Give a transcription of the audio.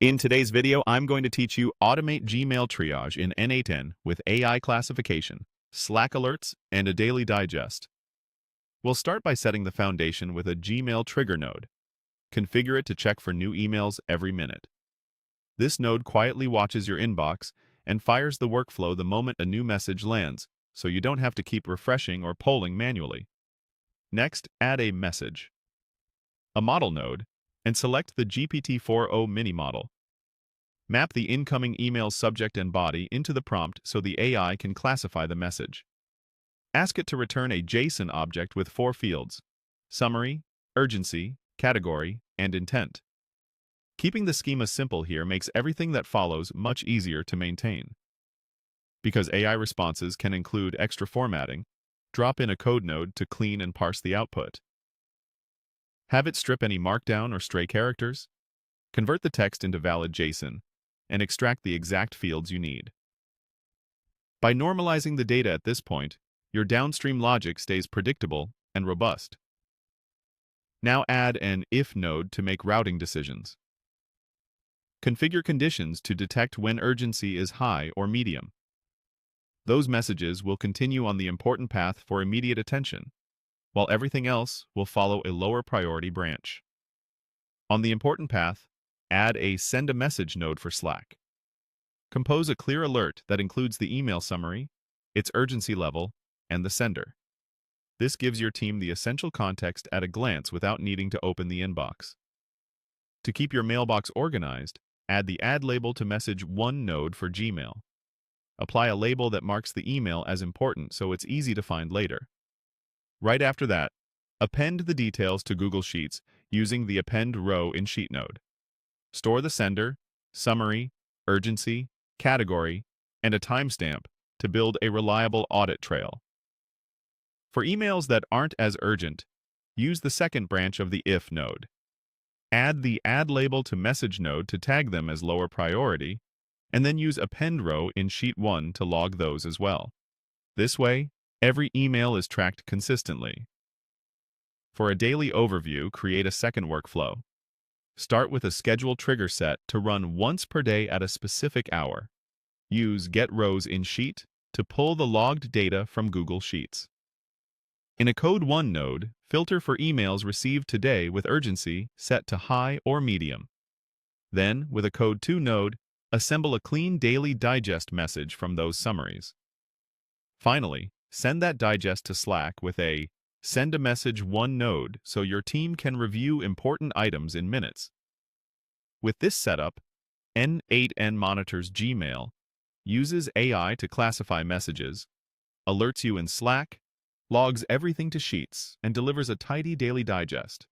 In today's video, I'm going to teach you automate Gmail triage in n8n with AI classification, Slack alerts, and a daily digest. We'll start by setting the foundation with a Gmail trigger node. Configure it to check for new emails every minute. This node quietly watches your inbox and fires the workflow the moment a new message lands, so you don't have to keep refreshing or polling manually. Next, add a message, a model node, and select the GPT-4o mini model. Map the incoming email's subject and body into the prompt so the AI can classify the message. Ask it to return a JSON object with 4 fields: summary, urgency, category, and intent. Keeping the schema simple here makes everything that follows much easier to maintain. Because AI responses can include extra formatting, drop in a code node to clean and parse the output. Have it strip any markdown or stray characters. Convert the text into valid JSON, and extract the exact fields you need. By normalizing the data at this point, your downstream logic stays predictable and robust. Now add an if node to make routing decisions. Configure conditions to detect when urgency is high or medium. Those messages will continue on the important path for immediate attention, while everything else will follow a lower priority branch. On the important path, add a send a message node for Slack. Compose a clear alert that includes the email summary, its urgency level, and the sender. This gives your team the essential context at a glance without needing to open the inbox. To keep your mailbox organized, add the add label to message 1 node for Gmail. Apply a label that marks the email as important so it's easy to find later. Right after that, append the details to Google Sheets using the append row in Sheet node. Store the sender, summary, urgency, category, and a timestamp to build a reliable audit trail. For emails that aren't as urgent, use the second branch of the if node. Add the add label to message node to tag them as lower priority, and then use append row in Sheet 1 to log those as well. This way, every email is tracked consistently. For a daily overview, create a second workflow. Start with a schedule trigger set to run once per day at a specific hour. Use Get Rows in Sheet to pull the logged data from Google Sheets. In a Code 1 node, filter for emails received today with urgency set to high or medium. Then, with a Code 2 node, assemble a clean daily digest message from those summaries. Finally, send that digest to Slack with a Send a Message 1 node so your team can review important items in minutes. With this setup, n8n monitors Gmail, uses AI to classify messages, alerts you in Slack, logs everything to Sheets, and delivers a tidy daily digest.